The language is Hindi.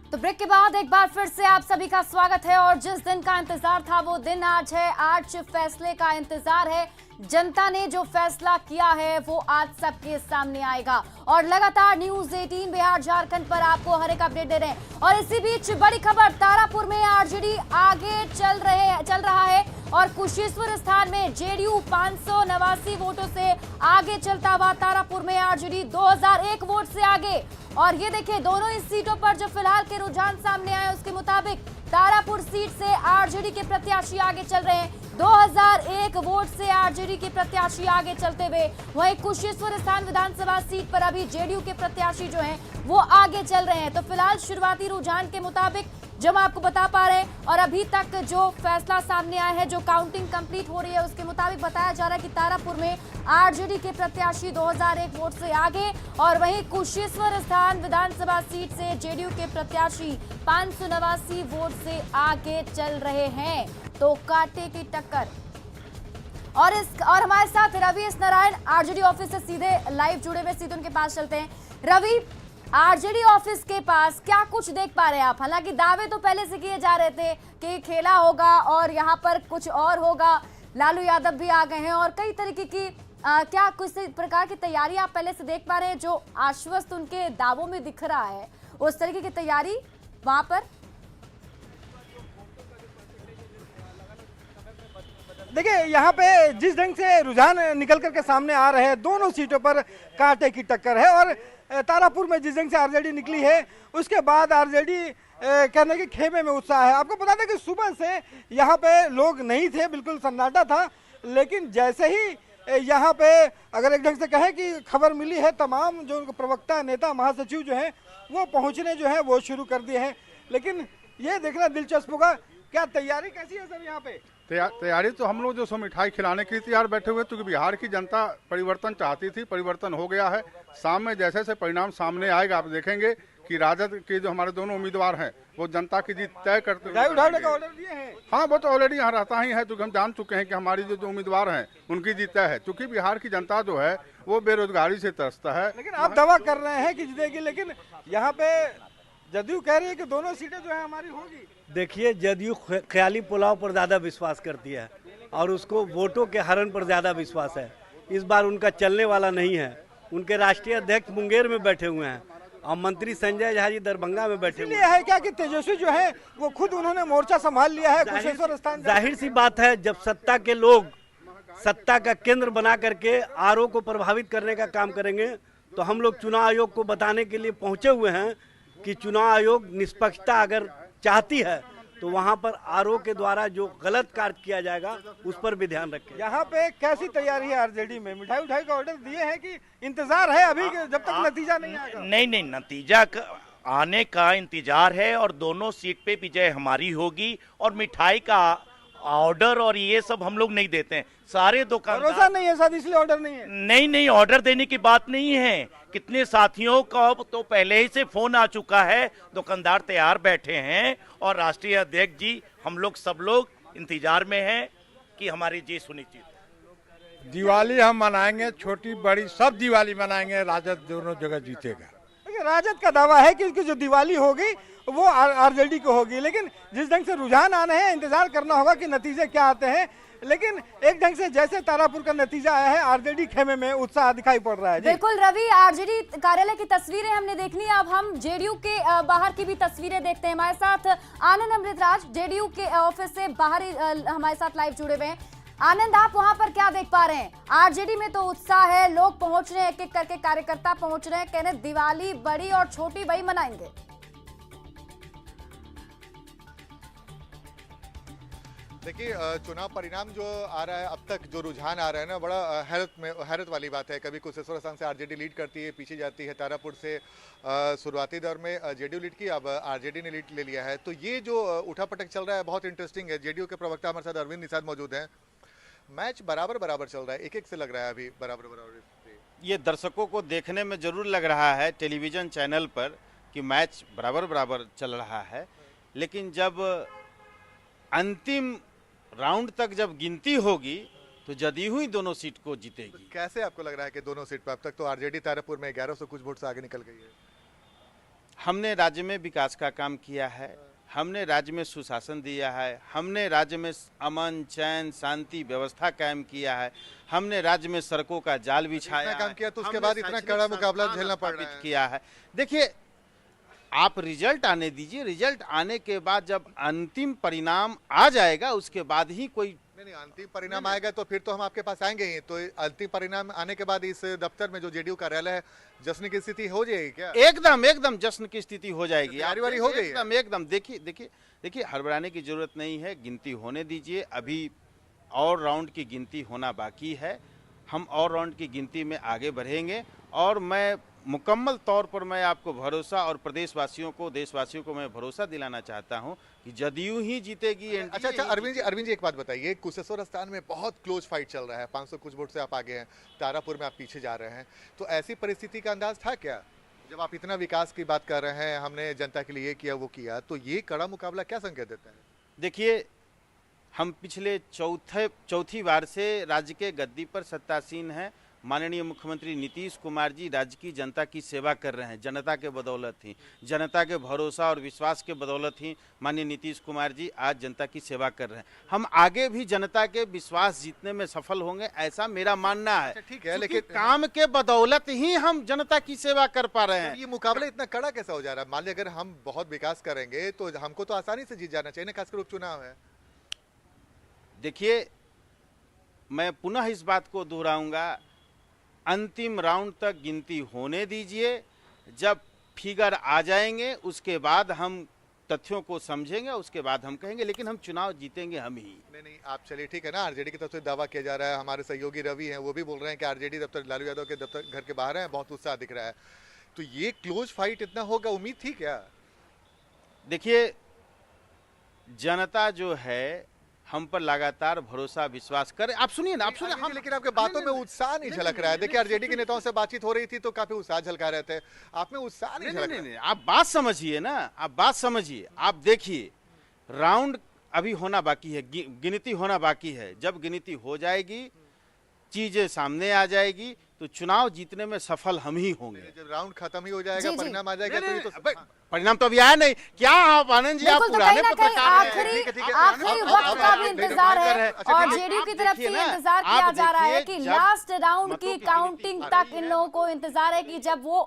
तो ब्रेक के बाद एक बार फिर से आप सभी का स्वागत है। और जिस दिन का इंतजार था वो दिन आज है। आज फैसले का इंतजार है। जनता ने जो फैसला किया है वो आज सबके सामने आएगा। और लगातार न्यूज 18 बिहार झारखंड पर आपको हर एक अपडेट दे रहे हैं। और इसी बीच बड़ी खबर, तारापुर में आरजेडी आगे चल रहा है और कुशेश्वर स्थान में जेडीयू 589 वोटों से आगे चलता हुआ तारापुर में आरजेडी 2001 वोट से आगे। और ये देखिए, दोनों ही सीटों पर जो फिलहाल के रुझान सामने आए उसके मुताबिक तारापुर सीट से आरजेडी के प्रत्याशी आगे चल रहे हैं। 2001 वोट से आरजेडी के प्रत्याशी आगे चलते हुए, वहीं कुशेश्वर स्थान विधानसभा सीट पर अभी जेडीयू के प्रत्याशी जो हैं वो आगे चल रहे हैं। तो फिलहाल शुरुआती रुझान के मुताबिक जो हम आपको बता पा रहे हैं और अभी तक जो फैसला सामने आया है, जो काउंटिंग कंप्लीट हो रही है उसके मुताबिक बताया जा रहा है कि तारापुर में आरजेडी के प्रत्याशी 2001 वोट से आगे और वहीं कुशेश्वर स्थान विधानसभा सीट से जेडीयू के प्रत्याशी 589 वोट से आगे चल रहे हैं। तो कांटे की टक्कर। और हमारे साथ रवि एस नारायण आरजेडी ऑफिस से सीधे लाइव जुड़े हुए, सीधे उनके पास चलते हैं। रवि, आरजेडी ऑफिस के पास क्या कुछ देख पा रहे हैं आप? हालांकि दावे तो पहले से किए जा रहे थे कि खेला होगा और यहाँ पर कुछ और होगा, लालू यादव भी आ गए हैं और कई तरीके की क्या कुछ प्रकार की तैयारी आप पहले से देख पा रहे हैं? जो आश्वस्त उनके दावों में दिख रहा है उस तरीके की तैयारी वहां पर? देखिए, यहाँ पे जिस ढंग से रुझान निकल करके सामने आ रहे हैं, दोनों सीटों पर कांटे की टक्कर है। और तारापुर में जिस ढंग से आरजेडी निकली है उसके बाद आरजेडी कहने के खेमे में उत्साह है। आपको बता दें कि सुबह से यहाँ पे लोग नहीं थे, बिल्कुल सन्नाटा था। लेकिन जैसे ही यहाँ पे अगर एक ढंग से कहें कि खबर मिली है, तमाम जो प्रवक्ता, नेता, महासचिव जो हैं वो पहुँचने जो है वो शुरू कर दिए हैं। लेकिन ये देखना दिलचस्प होगा, क्या तैयारी कैसी है सर यहाँ पे? तैयारी तो हम लोग जो सो मिठाई खिलाने के लिए तैयार बैठे हुए, क्योंकि बिहार की जनता परिवर्तन चाहती थी, परिवर्तन हो गया है। शाम में जैसे जैसे परिणाम सामने आएगा आप देखेंगे कि राजद के जो हमारे दोनों उम्मीदवार हैं वो जनता की जीत तय करते हुए उठाने का ऑर्डर दिए हैं। हाँ, वो तो ऑलरेडी यहाँ रहता ही है, क्योंकि हम जान चुके हैं कि हमारी जो उम्मीदवार हैं उनकी जीत तय है। क्योंकि बिहार की जनता जो है वो बेरोजगारी से त्रस्त है। लेकिन आप दावा कर रहे हैं कि जीतेगी, लेकिन यहाँ पे जदयू कह रही है कि दोनों सीटें जो है हमारी होगी। देखिए, जदयू ख्याली पुलाव पर ज़्यादा विश्वास करती है और उसको वोटों के हरण पर ज़्यादा विश्वास है। इस बार उनका चलने वाला नहीं है। उनके राष्ट्रीय अध्यक्ष मुंगेर में बैठे हुए हैं और मंत्री संजय झा जी दरभंगा में बैठे हुए हैं। है क्या कि तेजस्वी जो है वो खुद उन्होंने मोर्चा संभाल लिया है कुशेश्वर स्थान? जाहिर सी बात है, जब सत्ता के लोग सत्ता का केंद्र बना करके आरओ को प्रभावित करने का काम करेंगे तो हम लोग चुनाव आयोग को बताने के लिए पहुंचे हुए हैं कि चुनाव आयोग निष्पक्षता अगर चाहती है तो वहां पर आरओ के द्वारा जो गलत कार्य किया जाएगा उस पर भी ध्यान रखें। यहाँ पे कैसी तैयारी है आरजेडी में? मिठाई उठाई का ऑर्डर दिए हैं कि इंतजार है अभी जब तक नतीजा नहीं आएगा? नहीं, नतीजा आने का इंतजार है और दोनों सीट पे विजय हमारी होगी। और मिठाई का ऑर्डर और ये सब हम लोग नहीं देते हैं। सारे दुकानदार, भरोसा नहीं है सर, इसलिए ऑर्डर नहीं है। नहीं, ऑर्डर देने की बात नहीं है। कितने साथियों का तो पहले ही से फोन आ चुका है, दुकानदार तैयार बैठे हैं और राष्ट्रीय अध्यक्ष जी, हम लोग सब लोग इंतजार में हैं कि हमारी जीत सुनिश्चित। दिवाली हम मनाएंगे, छोटी बड़ी सब दिवाली मनाएंगे, राजद दोनों जगह जीतेगा। राजद का दावा है कि इसकी जो दिवाली होगी वो आरजेडी को होगी। लेकिन जिस ढंग से रुझान आने हैं, इंतजार करना होगा कि नतीजे क्या आते हैं। लेकिन एक ढंग से जैसे तारापुर का नतीजा आया है, आरजेडी खेमे में उत्साह दिखाई पड़ रहा है। बिल्कुल रवि, आरजेडी कार्यालय की तस्वीरें हमने देखनी है। अब हम जेडीयू के बाहर की भी तस्वीरें देखते हैं। हमारे साथ आनंद अमृतराज जेडीयू के ऑफिस से बाहर हमारे साथ लाइव जुड़े हुए हैं। आनंद, आप वहां पर क्या देख पा रहे हैं? आरजेडी में तो उत्साह है, लोग पहुंच रहे हैं, एक एक करके कार्यकर्ता पहुंच रहे हैं, कह रहे दिवाली बड़ी और छोटी वही मनाएंगे। देखिए, चुनाव परिणाम जो आ रहा है, अब तक जो रुझान आ रहा है ना, बड़ा हैरत वाली बात है। कभी कुशेश्वर स्थान से आरजेडी लीड करती है, पीछे जाती है। तारापुर से शुरुआती दौर में जेडीयू लीड की, अब आरजेडी ने लीड ले लिया है। तो ये जो उठापटक चल रहा है बहुत इंटरेस्टिंग है। जेडीयू के प्रवक्ता हमारे साथ अरविंद निषाद मौजूद हैं। मैच बराबर चल रहा है, एक से लग रहा है अभी बराबर। ये दर्शकों को देखने में जरूर लग रहा है टेलीविजन चैनल पर कि मैच बराबर चल रहा है, लेकिन जब अंतिम राउंड तक जब गिनती होगी तो जदयू ही दोनों सीट को जीतेगी। तो कैसे आपको लग रहा है कि दोनों सीट पर? अब तक तो आरजेडी तारापुर में 1100 कुछ वोट से आगे निकल गई है। हमने राज्य में विकास का काम किया है, हमने राज्य में सुशासन दिया है, हमने राज्य में अमन चैन शांति व्यवस्था कायम किया है, हमने राज्य में सड़कों का जाल बिछाया काम किया तो उसके हमने बाद इतना शैक्षणिक कड़ा मुकाबला संस्थान झेलना पड़ रहा स्थापित है। किया है। देखिए, आप रिजल्ट आने दीजिए, रिजल्ट आने के बाद जब अंतिम परिणाम आ जाएगा उसके बाद ही कोई नहीं, अंतिम परिणाम आएगा तो फिर तो हम आपके पास आएंगे ही। तो अंतिम परिणाम आने के बाद इस दफ्तर में जो जेडीयू कार्यालय है, जश्न की स्थिति हो जाएगी क्या? एकदम एकदम जश्न की स्थिति हो जाएगी। तैयारी वारी हो गई है? एकदम एकदम। देखिए हड़बड़ाने की जरूरत नहीं है, गिनती होने दीजिए। अभी और राउंड की गिनती होना बाकी है, हम और राउंड की गिनती में आगे बढ़ेंगे और मैं मुकम्मल तौर पर मैं आपको भरोसा और प्रदेशवासियों को देशवासियों को मैं भरोसा दिलाना चाहता हूं कि जदयू ही जीतेगी। अच्छा अरविंद जी एक बात बताइए, कुशेश्वर स्थान में बहुत क्लोज फाइट चल रहा है, 500 कुछ वोट से आप आगे हैं, तारापुर में आप पीछे जा रहे हैं, तो ऐसी परिस्थिति का अंदाज था क्या? जब आप इतना विकास की बात कर रहे हैं, हमने जनता के लिए ये किया वो किया, तो ये कड़ा मुकाबला क्या संकेत देता है? देखिए, हम पिछले चौथी बार से राज्य के गद्दी पर सत्तासीन हैं। माननीय मुख्यमंत्री नीतीश कुमार जी राज्य की जनता की सेवा कर रहे हैं, जनता के बदौलत ही, जनता के भरोसा और विश्वास के बदौलत ही माननीय नीतीश कुमार जी आज जनता की सेवा कर रहे हैं। हम आगे भी जनता के विश्वास जीतने में सफल होंगे, ऐसा मेरा मानना है। ठीक है, लेकिन काम के बदौलत ही हम जनता की सेवा कर पा रहे हैं। ये मुकाबला इतना कड़ा कैसा हो जा रहा है? मान लीजिए अगर हम बहुत विकास करेंगे तो हमको तो आसानी से जीत जाना चाहिए ना, खासकर उपचुनाव है। देखिए, मैं पुनः इस बात को दोहराऊंगा, अंतिम राउंड तक गिनती होने दीजिए। जब फिगर आ जाएंगे उसके बाद हम तथ्यों को समझेंगे, उसके बाद हम कहेंगे, लेकिन हम चुनाव जीतेंगे हम ही। नहीं आप चलिए ठीक है ना, आरजेडी की तरफ से दावा किया जा रहा है, हमारे सहयोगी रवि हैं वो भी बोल रहे हैं कि आरजेडी दफ्तर लालू यादव के दफ्तर घर के बाहर है, बहुत उत्साह दिख रहा है, तो ये क्लोज फाइट इतना होगा उम्मीद थी क्या? देखिए, जनता जो है हम पर लगातार भरोसा विश्वास करे। आप सुनिए ना, आप सुनिए हम, लेकिन आपके बातों में उत्साह नहीं झलक रहा है। देखिए आरजेडी के नेताओं से बातचीत हो रही थी तो काफी उत्साह झलका रहे थे, आप में उत्साह नहीं झलक रहा है। आप बात समझिए ना, आप बात समझिए। आप देखिए, राउंड अभी होना बाकी है, गिनती होना बाकी है। जब गिनती हो जाएगी, चीजें सामने आ जाएगी, तो चुनाव जीतने में सफल हम ही होंगे। जब राउंड खत्म ही हो जाएगा, जी। परिणाम आ जाएगा तो ये तो परिणाम तो अभी आया नहीं। क्या आप आनंद जी, आप बिल्कुल, तो पुराने कहीं ना कहीं पत्रकार हैं। आखिरी ठीक है। आखिरी वक्त का भी इंतजार है अच्छा, और ठीक है। जेडीयू की आप तरफ से देखिए ना, इंतजार आप किया जा रहा है देखिए कि जब लास्ट राउंड मतों की की काउंटिंग गिनती तक इन लोगों को इंतजार है कि जब वो